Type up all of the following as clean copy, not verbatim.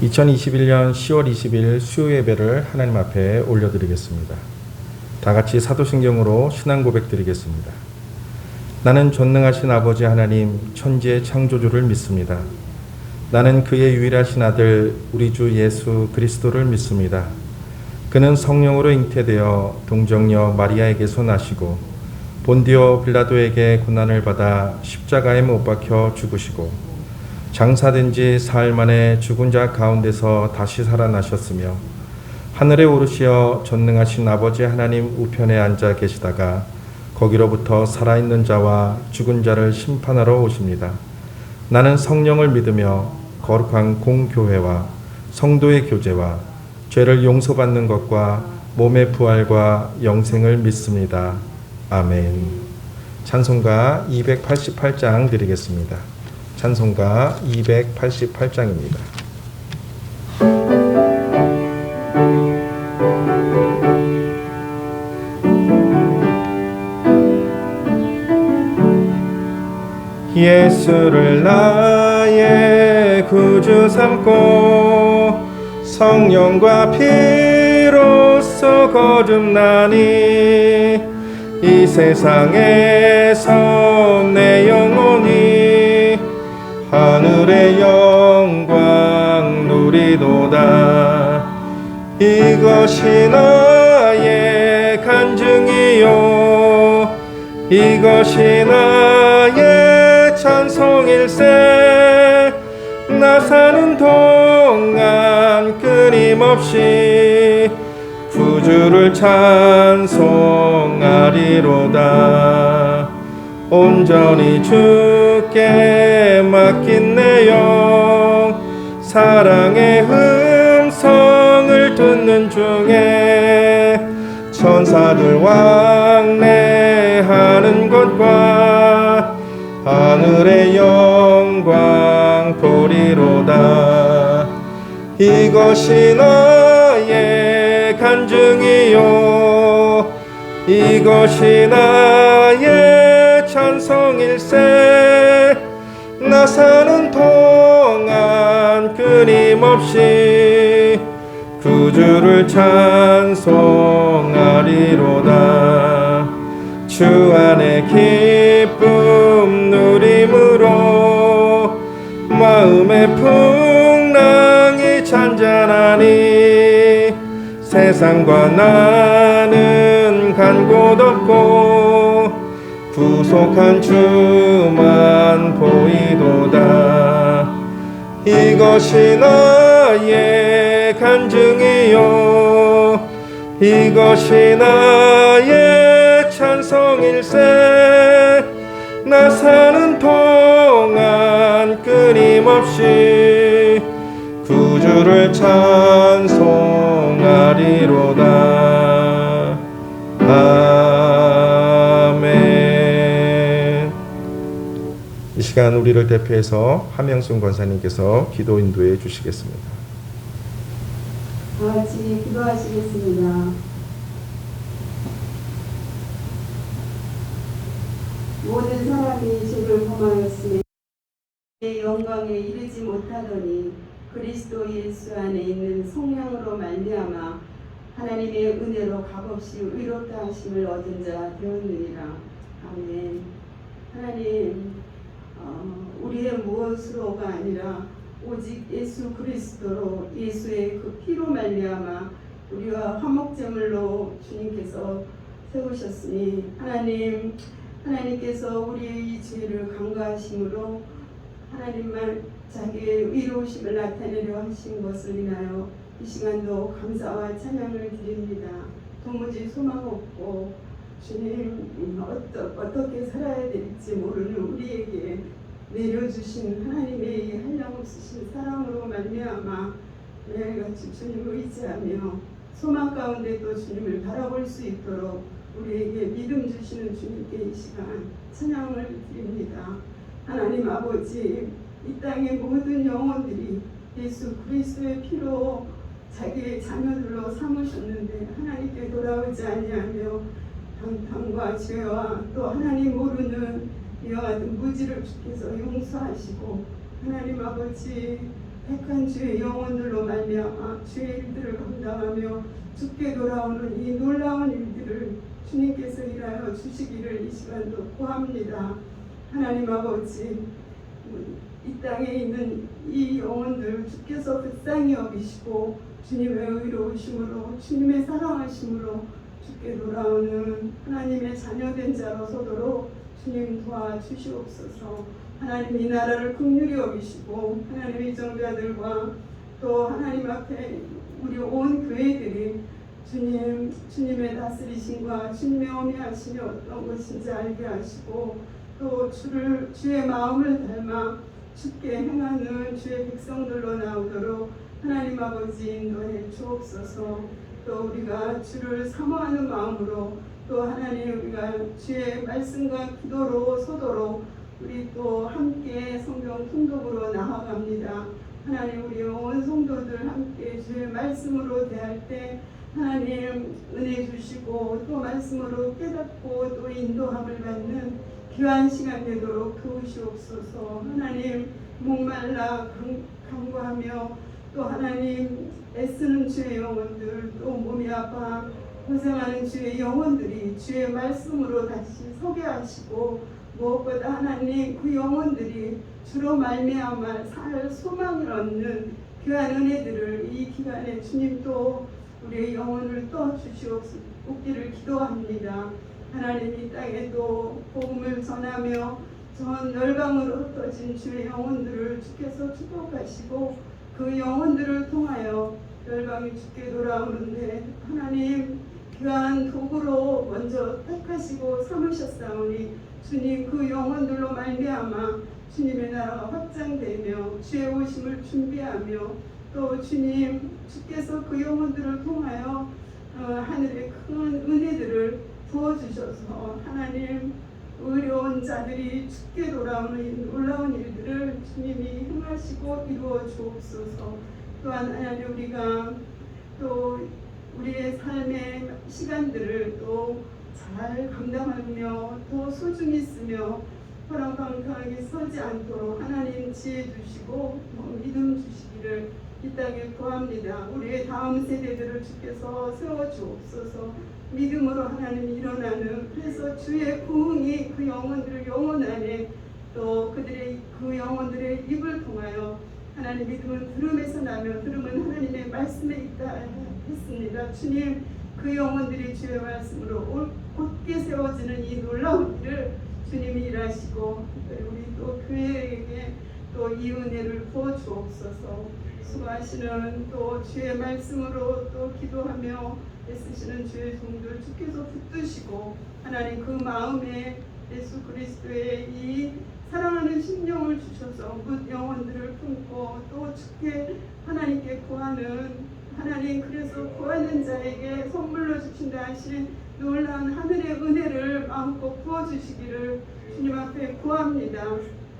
2021년 10월 20일 수요 예배를 하나님 앞에 올려드리겠습니다. 다 같이 사도신경으로 신앙 고백 드리겠습니다. 나는 전능하신 아버지 하나님 천지의 창조주를 믿습니다. 나는 그의 유일하신 아들 우리 주 예수 그리스도를 믿습니다. 그는 성령으로 잉태되어 동정녀 마리아에게서 나시고 본디오 빌라도에게 고난을 받아 십자가에 못 박혀 죽으시고 장사된 지 사흘 만에 죽은 자 가운데서 다시 살아나셨으며 하늘에 오르시어 전능하신 아버지 하나님 우편에 앉아 계시다가 거기로부터 살아있는 자와 죽은 자를 심판하러 오십니다. 나는 성령을 믿으며 거룩한 공교회와 성도의 교제와 죄를 용서받는 것과 몸의 부활과 영생을 믿습니다. 아멘. 찬송가 288장 드리겠습니다. 찬송가 288장입니다. 예수를 나의 구주 삼고 성령과 피로써 거듭나니 이 세상에서 내 영혼이 하늘의 영광 누리도다. 이것이 나의 간증이요 이것이 나의 찬송일세. 나 사는 동안 끊임없이 구주를 찬송하리로다. 온전히 주께 맡긴 내 영 사랑의 음성을 듣는 중에 천사들 왕래하는 것과 하늘의 영광 보리로다. 이것이 나의 간증이요 이것이 나의 찬송일세. 나 사는 동안 끊임없이 구주를 찬송하리로다. 주 안에 기쁨 누림으로 마음의 풍랑이 잔잔하니 세상과 나는 간 곳 없고 구속한 주만 보이도다. 이것이 나의 간증이요 이것이 나의 찬송일세. 나 사는 동안 끊임없이 구주를 찬송하리로다. 아멘. 이 시간 우리를 대표해서 함영순 권사님께서 기도 인도해 주시겠습니다. 다 같이 기도하시겠습니다. 모든 사람이 죄를 범하였으니 영광에 이르지 못하더니 그리스도 예수 안에 있는 성령으로 말미암아 하나님의 은혜로 값없이 의롭다 하심을 얻은 자 되었느니라. 아멘. 하나님, 우리의 무엇으로가 아니라 오직 예수 그리스도로 예수의 그 피로 말미암아 우리와 화목제물로 주님께서 세우셨으니 하나님께서 우리의 이 죄를 간과하심으로 하나님만 자기의 의로우심을 나타내려 하신 것을 인하여 이 시간도 감사와 찬양을 드립니다. 도무지 소망 없고 주님 어떻게 살아야 될지 모르는 우리에게 내려주신 하나님의 이 한량없으신 사랑으로 말미암아 매일같이 주님을 의지하며 소망 가운데 또 주님을 바라볼 수 있도록 우리에게 믿음 주시는 주님께 이 시간 찬양을 드립니다. 하나님 아버지, 이 땅의 모든 영혼들이 예수 그리스도의 피로 자기의 자녀들로 삼으셨는데 하나님께 돌아오지 아니하며 방탕과 죄와 또 하나님 모르는 이와 같은 무지를 주께서 용서하시고 하나님 아버지 택한 주의 영혼들로 말미암아 주의 일들을 감당하며 주께 돌아오는 이 놀라운 일들을 주님께서 일하여 주시기를 이 시간도 구합니다. 하나님 아버지, 이 땅에 있는 이 영혼들 주께서 불쌍히 여기시고 주님의 의로우심으로 주님의 사랑하심으로 주께 돌아오는 하나님의 자녀된 자로 서도록 주님 도와주시옵소서. 하나님 이 나라를 긍휼히 여기시고 하나님의 정자들과 또 하나님 앞에 우리 온 교회들이 주님의 다스리심과 주님의 어미하심이 어떤 것인지 알게 하시고 또 주의 마음을 닮아 주께 행하는 주의 백성들로 나오도록 하나님 아버지 인도해 주옵소서. 또 우리가 주를 사모하는 마음으로 또 하나님 우리가 주의 말씀과 기도로 서도록 우리 또 함께 성경 통독으로 나아갑니다. 하나님 우리 온 성도들 함께 주의 말씀으로 대할 때 하나님 은혜 주시고 또 말씀으로 깨닫고 또 인도함을 받는 귀한 시간 되도록 도우시옵소서. 하나님 목말라 간구하며 또 하나님 애쓰는 주의 영혼들 또 몸이 아파 고생하는 주의 영혼들이 주의 말씀으로 다시 서게 하시고 무엇보다 하나님 그 영혼들이 주로 말미암아 살 소망을 얻는 귀한 은혜들을 이 기간에 주님 또 우리의 영혼을 떠주시옵기를 기도합니다. 하나님 이 땅에 또 복음을 전하며 전 열방으로 흩어진 주의 영혼들을 주께서 축복하시고 그 영혼들을 통하여 열방이 주께 돌아오는데 하나님 귀한 도구로 먼저 택하시고 삼으셨사오니 주님 그 영혼들로 말미암아 주님의 나라가 확장되며 주의 오심을 준비하며 또 주께서 그 영혼들을 통하여 하늘의 큰 은혜들을 부어주셔서 하나님 의로운 자들이 주께 돌아오는 이 놀라운 일들을 주님이 행하시고 이루어 주옵소서. 또한 하나님 우리가 또 우리의 삶의 시간들을 또 잘 감당하며 또 소중히 쓰며 허랑방탕하게 서지 않도록 하나님 지혜 주시고 믿음 주시기를 이 땅에 구합니다. 우리의 다음 세대들을 주께서 세워주옵소서. 믿음으로 하나님 일어나는 그래서 주의 부흥이 그 영혼들을 영혼 안에 또 그들의 그 영혼들의 입을 통하여 하나님 믿음은 들음에서 나며 들음은 하나님의 말씀에 있다 했습니다. 주님 그 영혼들이 주의 말씀으로 곧게 세워지는 이 놀라운 일을 주님이 일하시고 우리 또 교회에게 또 이 은혜를 부어주옵소서. 수고하시는 또 주의 말씀으로 또 기도하며 애쓰시는 주의 종들 주께서 붙드시고 하나님 그 마음에 예수 그리스도의 이 사랑하는 심령을 주셔서 그 영혼들을 품고 또 주께 하나님께 구하는 하나님 그래서 구하는 자에게 선물로 주신다 하신 놀라운 하늘의 은혜를 마음껏 부어주시기를 주님 앞에 구합니다.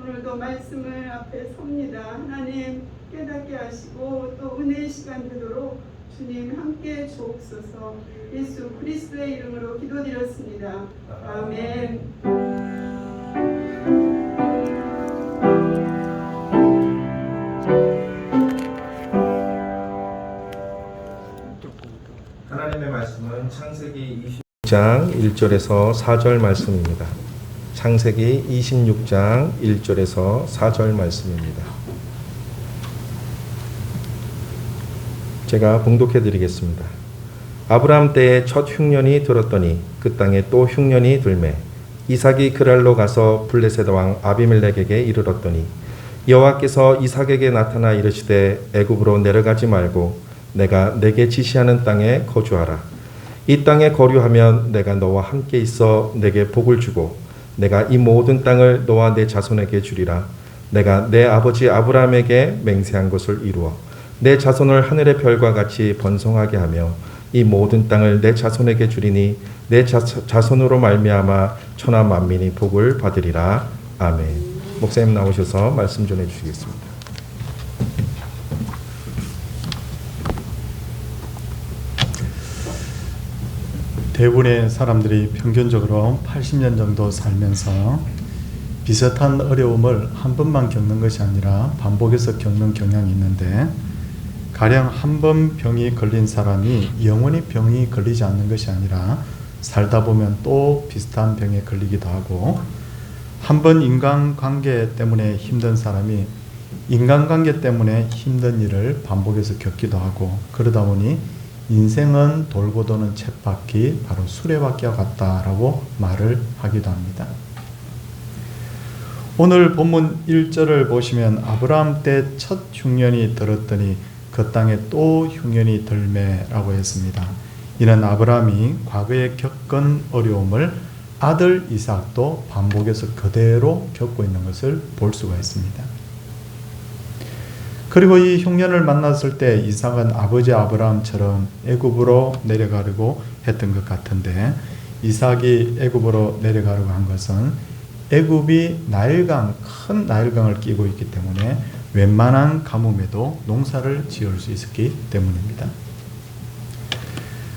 오늘도 말씀을 앞에 섭니다. 하나님 깨닫게 하시고 또 은혜의 시간 되도록 주님 함께 주옵소서. 예수 그리스도의 이름으로 기도드렸습니다. 아멘. 하나님의 말씀은 창세기 26장 1절에서 4절 말씀입니다. 창세기 26장 1절에서 4절 말씀입니다. 제가 봉독해 드리겠습니다. 아브라함 때에 첫 흉년이 들었더니 그 땅에 또 흉년이 들매 이삭이 그랄로 가서 블레셋 왕 아비멜렉에게 이르렀더니 여호와께서 이삭에게 나타나 이르시되 애굽으로 내려가지 말고 내가 내게 지시하는 땅에 거주하라. 이 땅에 거류하면 내가 너와 함께 있어 내게 복을 주고 내가 이 모든 땅을 너와 내 자손에게 주리라. 내가 내 아버지 아브라함에게 맹세한 것을 이루어 내 자손을 하늘의 별과 같이 번성하게 하며 이 모든 땅을 내 자손에게 주리니 내 자손으로 말미암아 천하 만민이 복을 받으리라. 아멘. 목사님 나오셔서 말씀 전해 주시겠습니다. 대부분의 사람들이 평균적으로 80년 정도 살면서 비슷한 어려움을 한 번만 겪는 것이 아니라 반복해서 겪는 경향이 있는데, 가령 한 번 병이 걸린 사람이 영원히 병이 걸리지 않는 것이 아니라 살다 보면 또 비슷한 병에 걸리기도 하고, 한 번 인간관계 때문에 힘든 사람이 인간관계 때문에 힘든 일을 반복해서 겪기도 하고, 그러다 보니 인생은 돌고 도는 쳇바퀴, 바로 수레바퀴와 같다라고 말을 하기도 합니다. 오늘 본문 1절을 보시면 아브라함 때 첫 흉년이 들었더니 그 땅에 또 흉년이 들매라고 했습니다. 이는 아브라함이 과거에 겪은 어려움을 아들 이삭도 반복해서 그대로 겪고 있는 것을 볼 수가 있습니다. 그리고 이 흉년을 만났을 때 이삭은 아버지 아브라함처럼 애굽으로 내려가려고 했던 것 같은데, 이삭이 애굽으로 내려가려고 한 것은 애굽이 나일강, 큰 나일강을 끼고 있기 때문에 웬만한 가뭄에도 농사를 지을 수 있었기 때문입니다.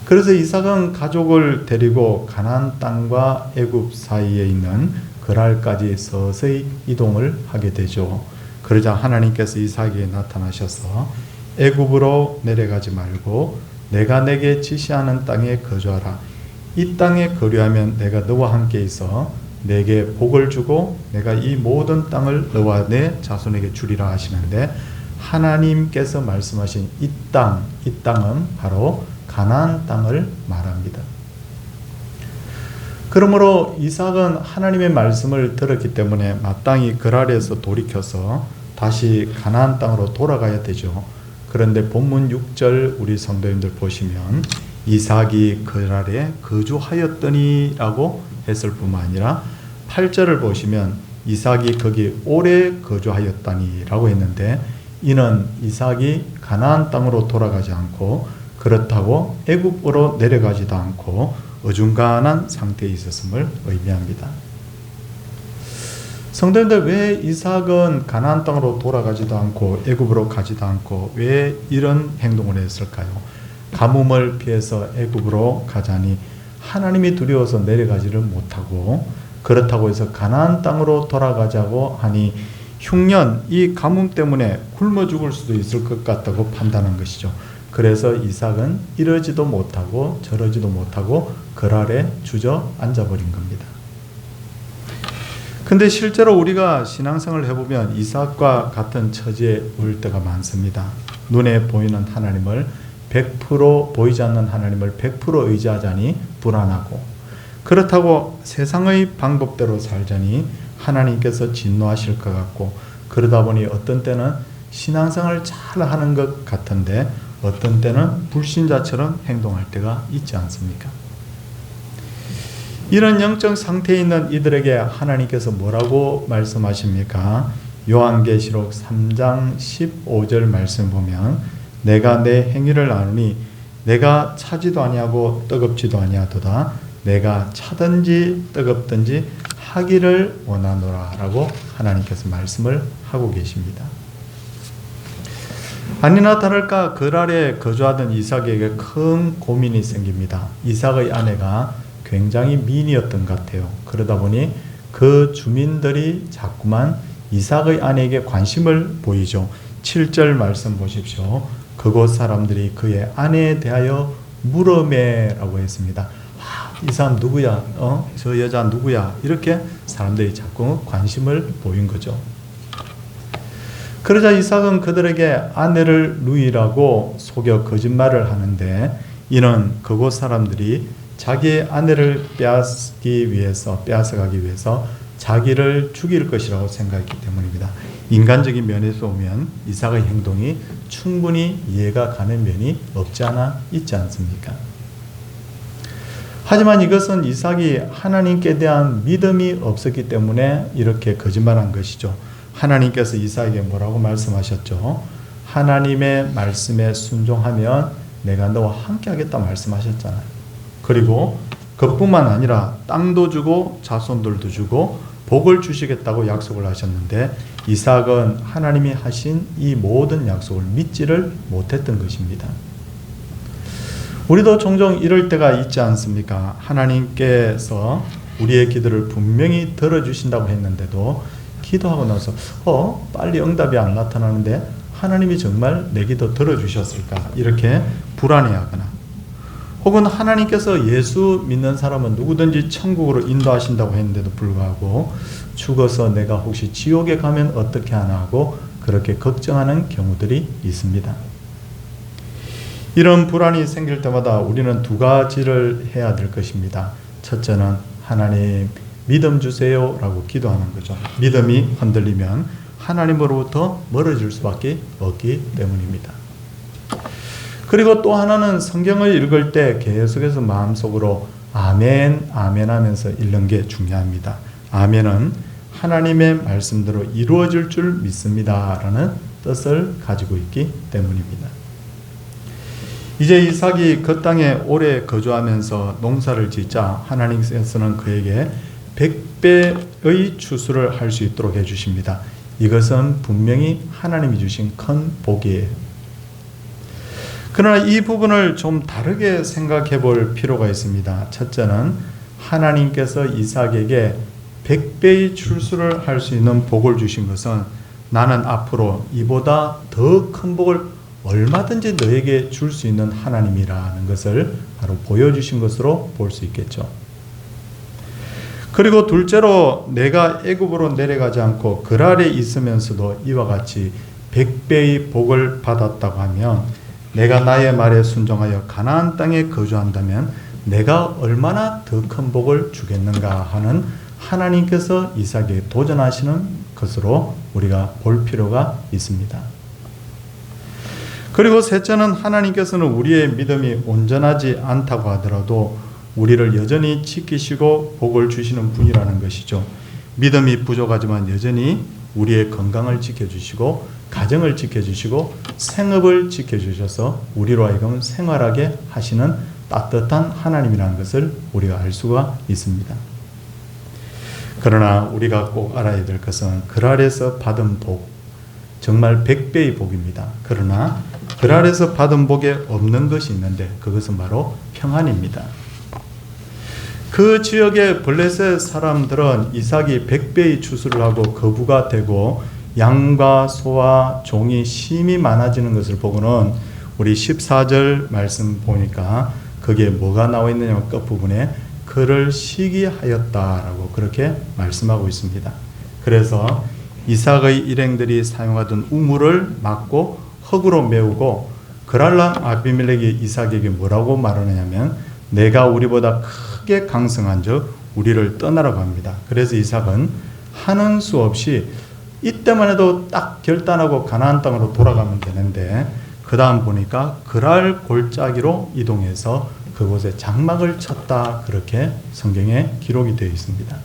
그래서 이삭은 가족을 데리고 가나안 땅과 애굽 사이에 있는 그랄까지 서서히 이동을 하게 되죠. 그러자 하나님께서 이삭에게 나타나셔서 애굽으로 내려가지 말고 내가 내게 지시하는 땅에 거주하라. 이 땅에 거류하면 내가 너와 함께 있어 내게 복을 주고 내가 이 모든 땅을 너와 내 자손에게 주리라 하시는데, 하나님께서 말씀하신 이 땅은 바로 가나안 땅을 말합니다. 그러므로 이삭은 하나님의 말씀을 들었기 때문에 마땅히 그랄에서 돌이켜서 다시 가나안 땅으로 돌아가야 되죠. 그런데 본문 6절 우리 성도님들 보시면 이삭이 그랄에 거주하였더니 라고 했을 뿐만 아니라 8절을 보시면 이삭이 거기 오래 거주하였다니 라고 했는데, 이는 이삭이 가나안 땅으로 돌아가지 않고 그렇다고 애굽으로 내려가지도 않고 어중간한 상태에 있었음을 의미합니다. 성도님들, 왜 이삭은 가나안 땅으로 돌아가지도 않고 애굽으로 가지도 않고 왜 이런 행동을 했을까요? 가뭄을 피해서 애굽으로 가자니 하나님이 두려워서 내려가지를 못하고, 그렇다고 해서 가나안 땅으로 돌아가자고 하니 흉년, 이 가뭄 때문에 굶어 죽을 수도 있을 것 같다고 판단한 것이죠. 그래서 이삭은 이러지도 못하고 저러지도 못하고 그랄에 주저앉아 버린 겁니다. 근데 실제로 우리가 신앙생활을 해보면 이삭과 같은 처지에 올 때가 많습니다. 눈에 보이는 하나님을 100% 보이지 않는 하나님을 100% 의지하자니 불안하고, 그렇다고 세상의 방법대로 살자니 하나님께서 진노하실 것 같고, 그러다 보니 어떤 때는 신앙생활을 잘 하는 것 같은데 어떤 때는 불신자처럼 행동할 때가 있지 않습니까? 이런 영적 상태에 있는 이들에게 하나님께서 뭐라고 말씀하십니까? 요한계시록 3장 15절 말씀 보면 내가 내 행위를 아노니 내가 차지도 아니하고 뜨겁지도 아니하도다. 내가 차든지 뜨겁든지 하기를 원하노라 라고 하나님께서 말씀을 하고 계십니다. 아니나 다를까 그랄에 거주하던 이삭에게 큰 고민이 생깁니다. 이삭의 아내가 굉장히 미인이었던 것 같아요. 그러다 보니 그 주민들이 자꾸만 이삭의 아내에게 관심을 보이죠. 7절 말씀 보십시오. 그곳 사람들이 그의 아내에 대하여 물어매라고 했습니다. 이 사람 누구야? 저 여자 누구야? 이렇게 사람들이 자꾸 관심을 보인 거죠. 그러자 이삭은 그들에게 아내를 누이라고 속여 거짓말을 하는데, 이는 그곳 사람들이 자기의 아내를 빼앗아가기 위해서 자기를 죽일 것이라고 생각했기 때문입니다. 인간적인 면에서 보면 이삭의 행동이 충분히 이해가 가는 면이 없지 않아 있지 않습니까? 하지만 이것은 이삭이 하나님께 대한 믿음이 없었기 때문에 이렇게 거짓말한 것이죠. 하나님께서 이삭에게 뭐라고 말씀하셨죠? 하나님의 말씀에 순종하면 내가 너와 함께 하겠다 말씀하셨잖아요. 그리고 그뿐만 아니라 땅도 주고 자손들도 주고 복을 주시겠다고 약속을 하셨는데, 이삭은 하나님이 하신 이 모든 약속을 믿지를 못했던 것입니다. 우리도 종종 이럴 때가 있지 않습니까? 하나님께서 우리의 기도를 분명히 들어주신다고 했는데도 기도하고 나서 빨리 응답이 안 나타나는데 하나님이 정말 내 기도 들어주셨을까? 이렇게 불안해하거나, 혹은 하나님께서 예수 믿는 사람은 누구든지 천국으로 인도하신다고 했는데도 불구하고 죽어서 내가 혹시 지옥에 가면 어떻게 하나 하고 그렇게 걱정하는 경우들이 있습니다. 이런 불안이 생길 때마다 우리는 두 가지를 해야 될 것입니다. 첫째는 하나님 믿음 주세요 라고 기도하는 거죠. 믿음이 흔들리면 하나님으로부터 멀어질 수밖에 없기 때문입니다. 그리고 또 하나는 성경을 읽을 때 계속해서 마음속으로 아멘, 아멘 하면서 읽는 게 중요합니다. 아멘은 하나님의 말씀대로 이루어질 줄 믿습니다 라는 뜻을 가지고 있기 때문입니다. 이제 이삭이 그 땅에 오래 거주하면서 농사를 짓자 하나님께서는 그에게 100배의 추수를 할 수 있도록 해주십니다. 이것은 분명히 하나님이 주신 큰 복이에요. 그러나 이 부분을 좀 다르게 생각해 볼 필요가 있습니다. 첫째는 하나님께서 이삭에게 100배의 추수를 할 수 있는 복을 주신 것은 나는 앞으로 이보다 더 큰 복을 얼마든지 너에게 줄 수 있는 하나님이라는 것을 바로 보여주신 것으로 볼 수 있겠죠. 그리고 둘째로 내가 애굽으로 내려가지 않고 그랄에 있으면서도 이와 같이 100배의 복을 받았다고 하면 내가 나의 말에 순종하여 가나안 땅에 거주한다면 내가 얼마나 더 큰 복을 주겠는가 하는 하나님께서 이삭에게 도전하시는 것으로 우리가 볼 필요가 있습니다. 그리고 셋째는 하나님께서는 우리의 믿음이 온전하지 않다고 하더라도 우리를 여전히 지키시고 복을 주시는 분이라는 것이죠. 믿음이 부족하지만 여전히 우리의 건강을 지켜주시고 가정을 지켜주시고 생업을 지켜주셔서 우리로 하여금 생활하게 하시는 따뜻한 하나님이라는 것을 우리가 알 수가 있습니다. 그러나 우리가 꼭 알아야 될 것은 그랄에서 받은 복, 정말 100배의 복입니다. 그러나 그랄에서 받은 복에 없는 것이 있는데 그것은 바로 평안입니다. 그 지역의 블레셋 사람들은 이삭이 100배의 추수를 하고 거부가 되고 양과 소와 종이 심히 많아지는 것을 보고는 우리 14절 말씀 보니까 거기에 뭐가 나와 있느냐면 끝부분에 그를 시기하였다라고 그렇게 말씀하고 있습니다. 그래서 이삭의 일행들이 사용하던 우물을 막고 흙으로 메우고 그랄란 아비멜렉이 이삭에게 뭐라고 말하느냐면 내가 우리보다 크게 강성한즉 우리를 떠나라고 합니다. 그래서 이삭은 하는 수 없이 이때만 해도 딱 결단하고 가나안 땅으로 돌아가면 되는데 그 다음 보니까 그랄 골짜기로 이동해서 그곳에 장막을 쳤다 그렇게 성경에 기록이 되어 있습니다.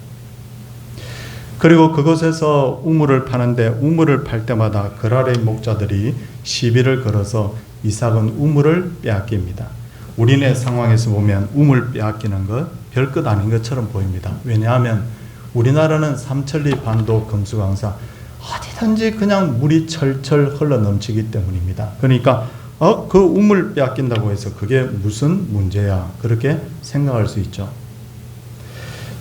그리고 그곳에서 우물을 파는데 우물을 팔 때마다 그랄의 목자들이 시비를 걸어서 이삭은 우물을 빼앗깁니다. 우리네 상황에서 보면 우물 빼앗기는 것 별것 아닌 것처럼 보입니다. 왜냐하면 우리나라는 삼천리 반도 금수강사 어디든지 그냥 물이 철철 흘러 넘치기 때문입니다. 그러니까 그 우물 빼앗긴다고 해서 그게 무슨 문제야 그렇게 생각할 수 있죠.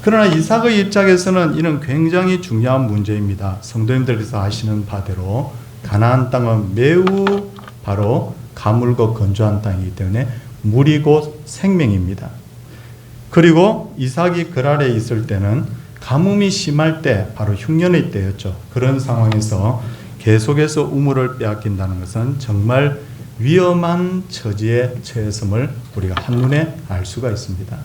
그러나 이삭의 입장에서는 이는 굉장히 중요한 문제입니다. 성도님들께서 아시는 바대로 가나안 땅은 매우 바로 가물고 건조한 땅이기 때문에 물이 곧 생명입니다. 그리고 이삭이 그랄에 있을 때는 가뭄이 심할 때 바로 흉년의 때였죠. 그런 상황에서 계속해서 우물을 빼앗긴다는 것은 정말 위험한 처지에 처했음을 우리가 한눈에 알 수가 있습니다.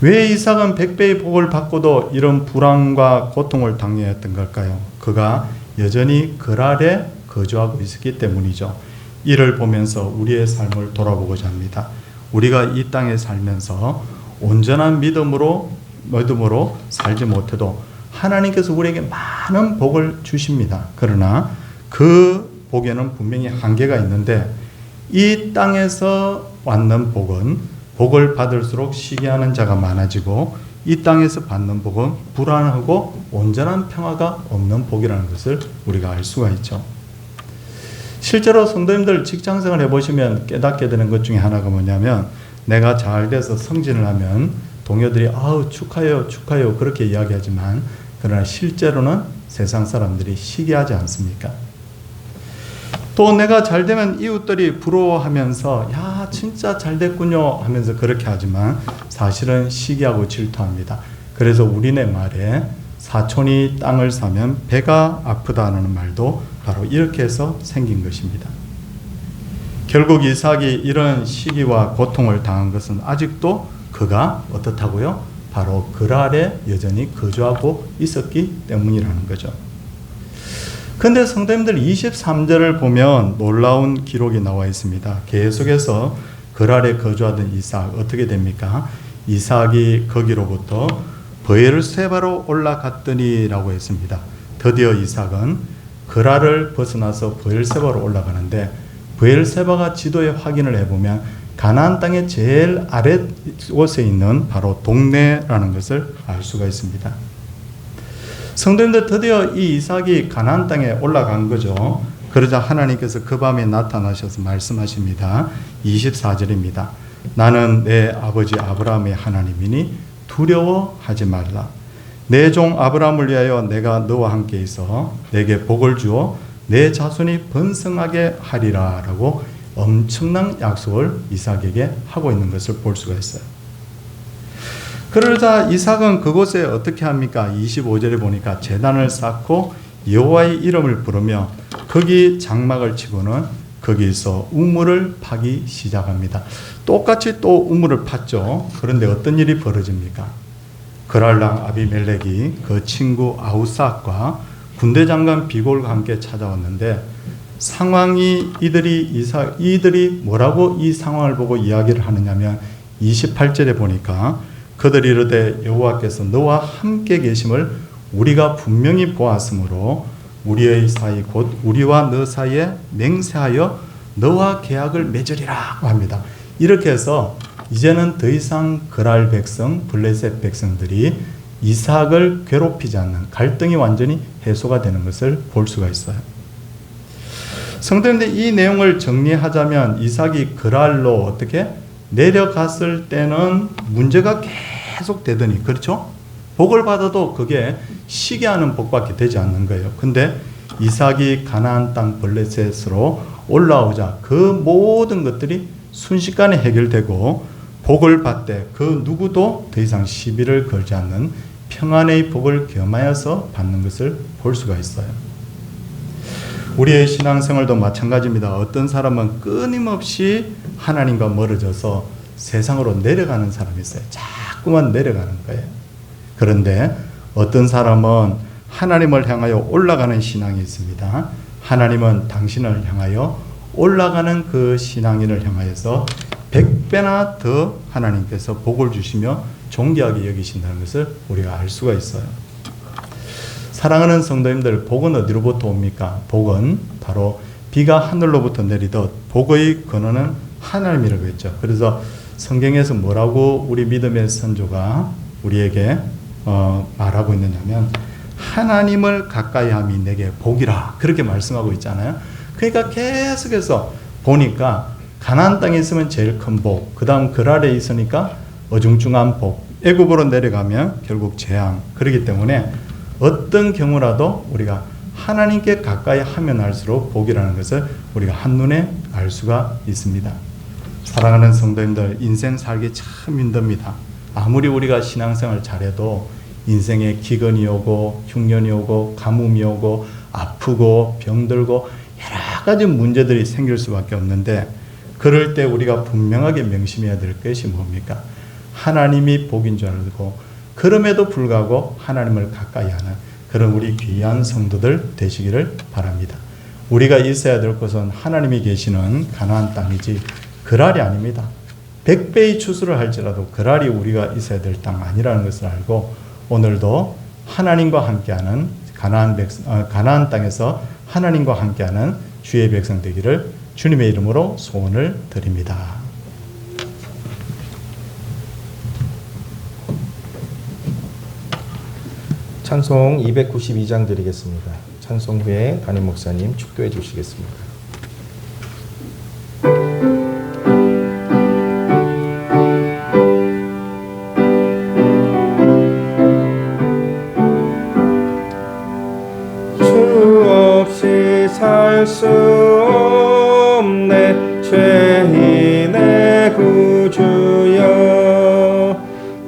왜 이삭은 100배의 복을 받고도 이런 불안과 고통을 당해야 했던 걸까요? 그가 여전히 그랄에 거주하고 있었기 때문이죠. 이를 보면서 우리의 삶을 돌아보고자 합니다. 우리가 이 땅에 살면서 온전한 믿음으로 살지 못해도 하나님께서 우리에게 많은 복을 주십니다. 그러나 그 복에는 분명히 한계가 있는데 이 땅에서 받는 복은 복을 받을수록 시기하는 자가 많아지고 이 땅에서 받는 복은 불안하고 온전한 평화가 없는 복이라는 것을 우리가 알 수가 있죠. 실제로 성도님들 직장생활 해보시면 깨닫게 되는 것 중에 하나가 뭐냐면 내가 잘 돼서 승진을 하면 동료들이 아우 축하해요 축하해요 그렇게 이야기하지만 그러나 실제로는 세상 사람들이 시기하지 않습니까? 또 내가 잘되면 이웃들이 부러워하면서 야 진짜 잘됐군요 하면서 그렇게 하지만 사실은 시기하고 질투합니다. 그래서 우리네 말에 사촌이 땅을 사면 배가 아프다는 말도 바로 이렇게 해서 생긴 것입니다. 결국 이삭이 이런 시기와 고통을 당한 것은 아직도 그가 어떻다고요? 바로 그랄에 여전히 거주하고 있었기 때문이라는 거죠. 근데 성도님들 23절을 보면 놀라운 기록이 나와 있습니다. 계속해서 그랄에 거주하던 이삭 어떻게 됩니까? 이삭이 거기로부터 브엘세바로 올라갔더니라고 했습니다. 드디어 이삭은 그랄을 벗어나서 브엘세바로 올라가는데 브엘세바가 지도에 확인을 해보면 가나안 땅의 제일 아랫곳에 있는 바로 동네라는 것을 알 수가 있습니다. 성도님들 드디어 이 이삭이 가나안 땅에 올라간 거죠. 그러자 하나님께서 그 밤에 나타나셔서 말씀하십니다. 24절입니다. 나는 내 아버지 아브라함의 하나님이니 두려워하지 말라. 내 종 아브라함을 위하여 내가 너와 함께 있어 내게 복을 주어 내 자손이 번성하게 하리라 라고 엄청난 약속을 이삭에게 하고 있는 것을 볼 수가 있어요. 그러자 이삭은 그곳에 어떻게 합니까? 25절에 보니까 제단을 쌓고 여호와의 이름을 부르며 거기 장막을 치고는 거기서 우물을 파기 시작합니다. 똑같이 또 우물을 팠죠. 그런데 어떤 일이 벌어집니까? 그랄랑 아비멜렉이 그 친구 아우삭과 군대 장관 비골과 함께 찾아왔는데 상황이 이들이 뭐라고 이 상황을 보고 이야기를 하느냐면 28절에 보니까 그들이 이르되 여호와께서 너와 함께 계심을 우리가 분명히 보았으므로 우리의 사이 곧 우리와 너 사이에 맹세하여 너와 계약을 맺으리라고 합니다. 이렇게 해서 이제는 더 이상 그랄 백성 블레셋 백성들이 이삭을 괴롭히지 않는 갈등이 완전히 해소가 되는 것을 볼 수가 있어요. 성도님들 이 내용을 정리하자면 이삭이 그랄로 어떻게 내려갔을 때는 문제가 계속 되더니 그렇죠? 복을 받아도 그게 시기하는 복밖에 되지 않는 거예요. 근데 이삭이 가나안 땅 블레셋으로 올라오자 그 모든 것들이 순식간에 해결되고 복을 받되 그 누구도 더 이상 시비를 걸지 않는 평안의 복을 겸하여서 받는 것을 볼 수가 있어요. 우리의 신앙생활도 마찬가지입니다. 어떤 사람은 끊임없이 하나님과 멀어져서 세상으로 내려가는 사람이 있어요. 자꾸만 내려가는 거예요. 그런데 어떤 사람은 하나님을 향하여 올라가는 신앙이 있습니다. 하나님은 당신을 향하여 올라가는 그 신앙인을 향하여서 100배나 더 하나님께서 복을 주시며 존귀하게 여기신다는 것을 우리가 알 수가 있어요. 사랑하는 성도님들, 복은 어디로부터 옵니까? 복은 바로 비가 하늘로부터 내리듯 복의 근원은 하나님이라고 했죠. 그래서 성경에서 뭐라고 우리 믿음의 선조가 우리에게 말하고 있느냐면 하나님을 가까이 함이 내게 복이라 그렇게 말씀하고 있잖아요. 그러니까 계속해서 보니까 가나안 땅에 있으면 제일 큰 복, 그 다음 그랄에 있으니까 어중중한 복, 애굽으로 내려가면 결국 재앙. 그렇기 때문에 어떤 경우라도 우리가 하나님께 가까이 하면 할수록 복이라는 것을 우리가 한눈에 알 수가 있습니다. 사랑하는 성도님들, 인생 살기 참 힘듭니다. 아무리 우리가 신앙생활 잘해도 인생에 기근이 오고 흉년이 오고 가뭄이 오고 아프고 병들고 여러 가지 문제들이 생길 수밖에 없는데 그럴 때 우리가 분명하게 명심해야 될 것이 뭡니까? 하나님이 복인 줄 알고 그럼에도 불구하고 하나님을 가까이 하는 그런 우리 귀한 성도들 되시기를 바랍니다. 우리가 있어야 될 곳은 하나님이 계시는 가나안 땅이지 그랄이 아닙니다. 100배의 추수를 할지라도 그랄이 우리가 있어야 될 땅 아니라는 것을 알고 오늘도 하나님과 함께하는 가나안 땅에서 하나님과 함께하는 주의 백성 되기를 주님의 이름으로 소원을 드립니다. 찬송 292장 드리겠습니다. 찬송 후에 담임 목사님 축도해 주시겠습니다. 살 수 없네 죄인의 구주여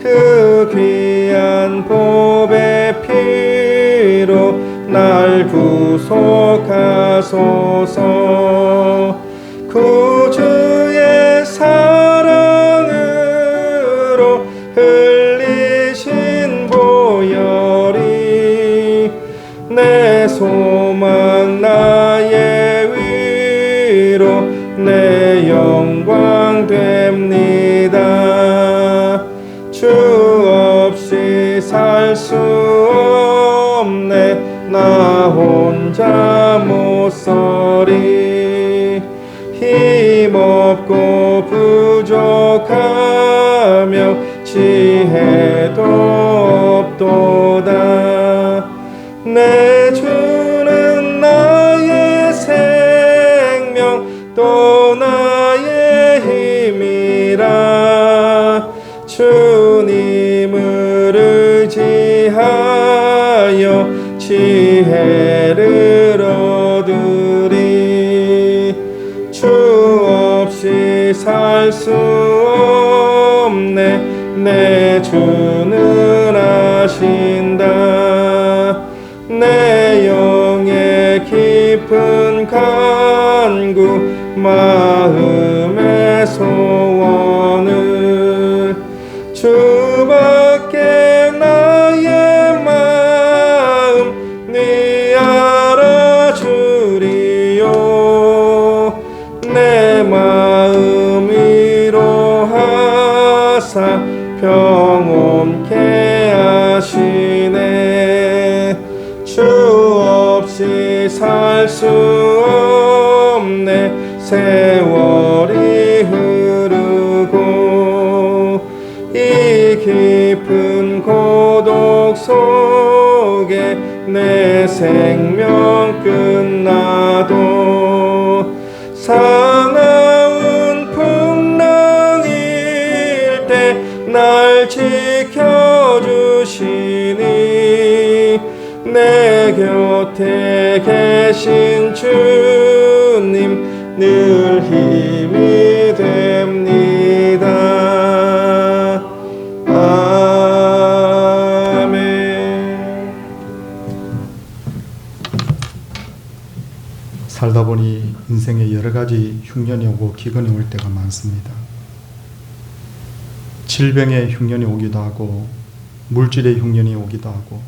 그 귀한 보배 피로 날 구속하소서 구주의 사랑으로 흘리신 보혈이 내 소망 나의 위로 내 영광 됩니다 주 없이 살 수 없네 나 혼자 못 서리 힘없고 부족하며 지혜도 없도다 내 주는 나의 생명 또 나의 힘이라 주님을 의지하여 지혜를 얻으리 주 없이 살 수 없네 내 주는 아신다 내 영의 깊은 간구 마음의 소원을 주밖에 나의 마음 네 알아주리요 내 마음 위로하사 평온케 하시네 주 없이 살 수 없네 세월이 흐르고 이 깊은 고독 속에 내 생명 끝나도 사나운 풍랑일 때 날 지켜주시니 내 곁에 계신 주님 늘 힘이 됩니다. 아멘. 살다 보니 인생에 여러 가지 흉년이 오고 기근이 올 때가 많습니다. 질병의 흉년이 오기도 하고 물질의 흉년이 오기도 하고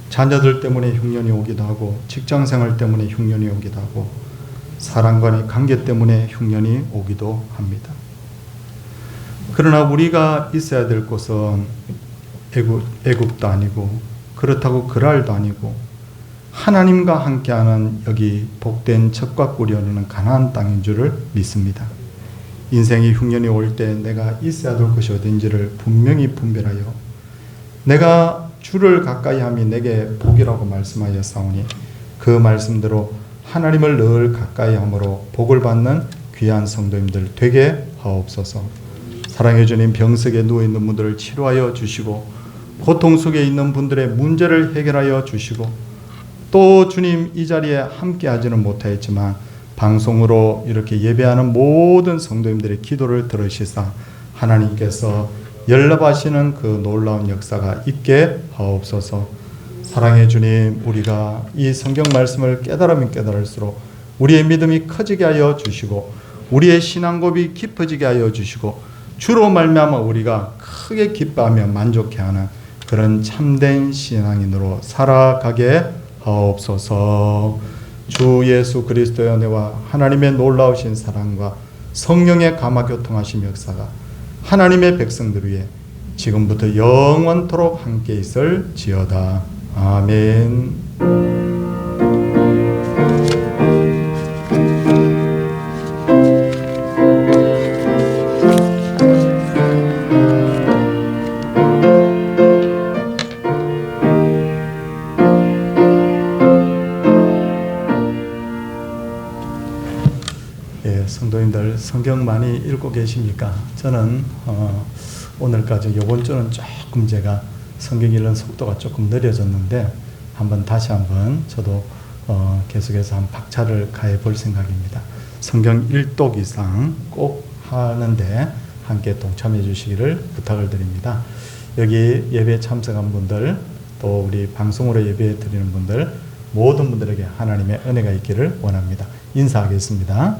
자녀들 때문에 흉년이 오기도 하고 직장생활 때문에 흉년이 오기도 하고 사람 간의 관계 때문에 흉년이 오기도 합니다. 그러나 우리가 있어야 될 곳은 애굽도 아니고 그렇다고 그랄도 아니고 하나님과 함께하는 여기 복된 젖과 꿀이 흐르는 가나안 땅인 줄을 믿습니다. 인생의 흉년이 올 때 내가 있어야 될 것이 어딘지를 분명히 분별하여 내가 주를 가까이 함이 내게 복이라고 말씀하였사오니 그 말씀대로 하나님을 늘 가까이 함으로 복을 받는 귀한 성도님들 되게 하옵소서. 사랑해 주님, 병석에 누워있는 분들을 치료하여 주시고 고통 속에 있는 분들의 문제를 해결하여 주시고 또 주님 이 자리에 함께 하지는 못하였지만 방송으로 이렇게 예배하는 모든 성도님들의 기도를 들으시사 하나님께서 연락하시는 그 놀라운 역사가 있게 하옵소서. 사랑해 주님, 우리가 이 성경 말씀을 깨달으면 깨달을수록 우리의 믿음이 커지게 하여 주시고 우리의 신앙고비 깊어지게 하여 주시고 주로 말미암아 우리가 크게 기뻐하며 만족해하는 그런 참된 신앙인으로 살아가게 하옵소서. 주 예수 그리스도의 은혜와 하나님의 놀라우신 사랑과 성령의 감화교통하심 역사가 하나님의 백성들 위해 지금부터 영원토록 함께 있을지어다. 아멘. 성도님들 성경 많이 읽고 계십니까? 저는 오늘까지 이번 주는 조금 제가 성경 읽는 속도가 조금 느려졌는데 다시 한번 저도 계속해서 한 박차를 가해 볼 생각입니다. 성경 1독 이상 꼭 하는데 함께 동참해 주시기를 부탁을 드립니다. 여기 예배 참석한 분들, 또 우리 방송으로 예배 드리는 분들, 모든 분들에게 하나님의 은혜가 있기를 원합니다. 인사하겠습니다.